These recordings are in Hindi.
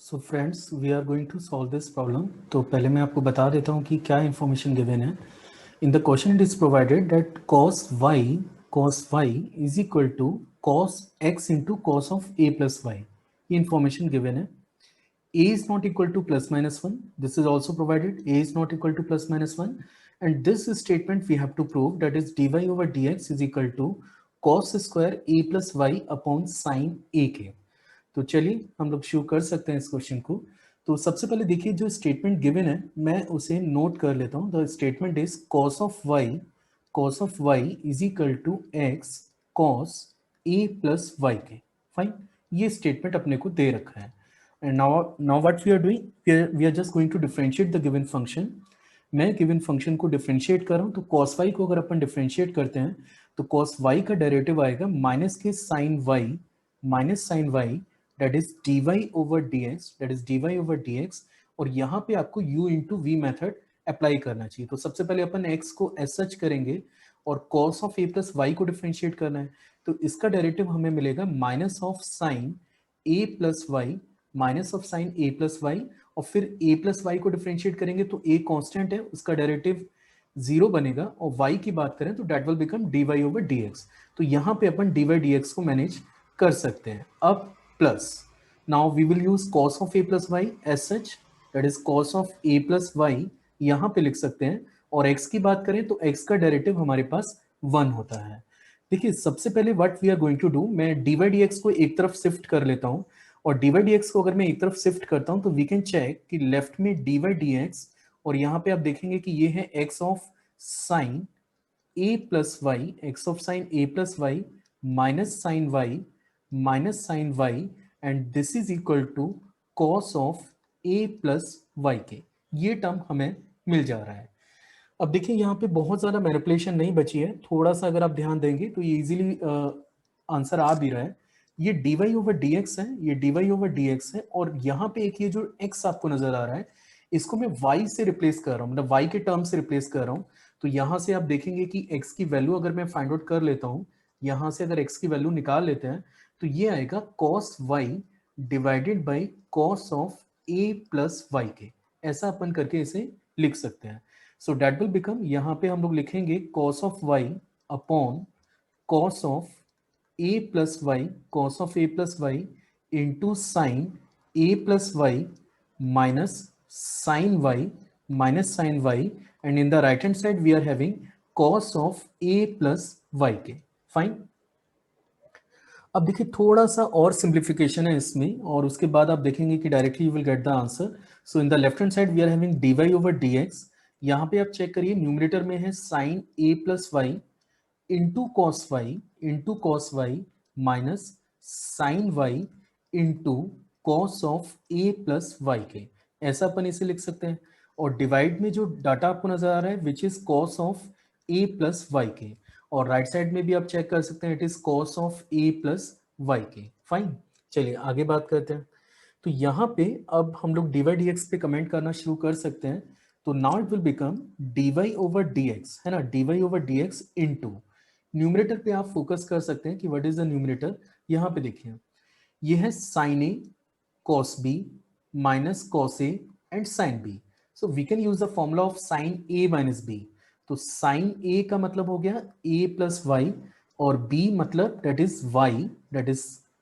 So friends we are going to solve this problem. तो पहले मैं आपको बता देता हूँ कि क्या इन्फॉर्मेशन गिवन है। In the question it is provided that cos y is equal to cos x into cos of a plus y. ये इन्फॉर्मेशन गिवन है। a is not equal to plus minus 1. This is also provided. A is not equal to plus minus 1. And this statement we have to prove, that is dy over dx is equal to cos square a plus y upon sin a के। तो चलिए हम लोग शुरू कर सकते हैं इस क्वेश्चन को। तो सबसे पहले देखिए जो स्टेटमेंट गिवन है मैं उसे नोट कर लेता हूँ। The statement is cos of y is equal to x cos a plus Y के। फाइन, ये स्टेटमेंट अपने को दे रखा है। And now what we are doing, we are just going to differentiate the given function. मैं गिवन फंक्शन को डिफरेंशिएट कर रहा हूँ। तो cos y को अगर अपन डिफरेंशिएट करते हैं तो cos y का डेरिवेटिव आएगा माइनस के sin y that is dy over dx और यहाँ पे आपको u into v method apply करना चाहिए। तो सबसे पहले अपन x को एज सच करेंगे और cos of a plus y को डिफरेंशिएट करना है। तो इसका डेरिवेटिव हमें मिलेगा minus of sine a plus y, minus of sine a plus y और फिर a प्लस वाई को डिफरेंशिएट करेंगे तो a कांस्टेंट है, उसका डेरिवेटिव 0 बनेगा और y की बात करें तो that will become dy over dx। तो यहाँ पे अपन dy dx को मैनेज कर सकते हैं। अब plus now we will use cos of a plus y as such, that is cos of a plus y यहाँ पे लिख सकते हैं। और x की बात करें तो x का डेरिवेटिव हमारे पास 1 होता है। देखिए सबसे पहले what we are going to do, मैं dy dx को एक तरफ शिफ्ट कर लेता हूँ और dy dx को अगर मैं एक तरफ शिफ्ट करता हूँ तो वी कैन चेक कि लेफ्ट में dy dx और यहाँ पे आप देखेंगे कि ये है x of sine a plus y, x of sine a plus y minus sine y and this is equal to cos of a plus Y के। ये टर्म हमें मिल जा रहा है। अब देखिए यहाँ पे बहुत ज़्यादा मैनिपुलेशन नहीं बची है, थोड़ा सा अगर आप ध्यान देंगे तो ये इजीली आंसर आ भी रहा है। ये dy ओवर dx है, ये dy ओवर dx है और यहाँ पे एक ये जो x आपको नजर आ रहा है इसको मैं y से रिप्लेस कर रहा हूँ, मतलब y के टर्म से रिप्लेस कर रहा हूँ। तो यहाँ से आप देखेंगे कि x की वैल्यू अगर मैं फाइंड आउट कर लेता हूँ, यहाँ से अगर x की वैल्यू निकाल लेते हैं तो ये आएगा cos y divided by cos of a plus Y के। ऐसा अपन करके इसे लिख सकते हैं। सो डेट विल बिकम, यहाँ पे हम लोग लिखेंगे cos of y upon cos of a plus y, cos of a plus y into sine a plus y minus sine y and in the right hand side we are having cos of a plus Y के। फाइन। अब देखिए थोड़ा सा और सिंप्लीफिकेशन है इसमें और उसके बाद आप देखेंगे कि directly you will get the answer. So in the left hand side we are having dy over dx। यहाँ पे आप चेक करिए न्यूमरेटर में है sine a plus y into cos y minus sine y into cos of a plus Y के। ऐसा अपन इसे लिख सकते हैं। और डिवाइड में जो डाटा आपको नजर आ रहा है which is cos of a plus Y के और राइट साइड में भी आप चेक कर सकते हैं it is cos of a plus Y के। फाइन, चलिए आगे बात करते हैं। तो यहाँ पे अब हम लोग dy dx पे कमेंट करना शुरू कर सकते हैं। तो now it will become dy over dx, है ना, dy over dx into numerator पे आप फोकस कर सकते हैं कि व्हाट इज द न्यूमरेटर। यहाँ पे देखिए ये है sine A cos b minus cos a and sine b। So we can use the formula of sine a minus b। तो साइन a का मतलब हो गया a प्लस वाई और b मतलब दैट इज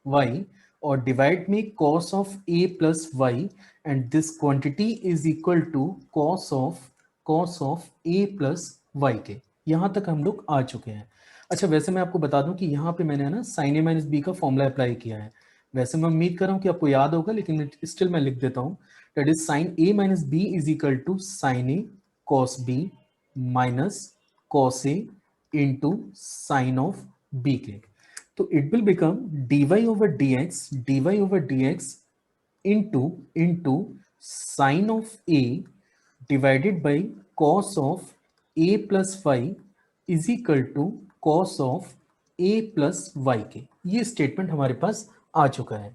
y और डिवाइड में cos of a plus Y and this quantity is equal to cos of a plus Y के। यहाँ तक हम लोग आ चुके हैं। अच्छा वैसे मैं आपको बता दूं कि यहाँ पे मैंने ना साइन ए माइनस बी का फॉर्मूला अप्लाई किया है। वैसे मैं उम्मीद कर रहा हूँ कि आपको याद होगा लेकिन स्टिल मैं लिख देता हूँ। That is sine A minus B is equal to sine A cos B minus cos A into sine of B के। तो it will become dy over dx into sine of a divided by cos of a plus Y is equal to cos of a plus Y के। ये स्टेटमेंट हमारे पास आ चुका है।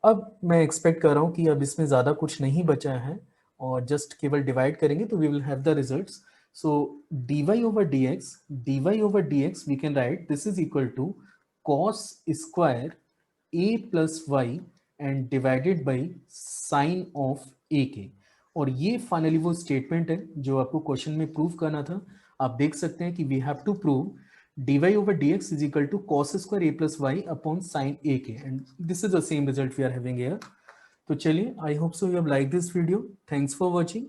अब मैं एक्सपेक्ट कर रहा हूँ कि अब इसमें ज़्यादा कुछ नहीं बचा है और जस्ट केवल डिवाइड करेंगे तो we will have the results. So dy over dx we can write this is equal to cos square a plus Y and divided by sine of A के। और ये फाइनली वो स्टेटमेंट है जो आपको क्वेश्चन में प्रूव करना था। आप देख सकते हैं कि we have to prove dy over dx is equal to cos square a plus y upon sin ak, and this is the same result we are having here. तो चलिए, I hope so you have like this video. Thanks for watching.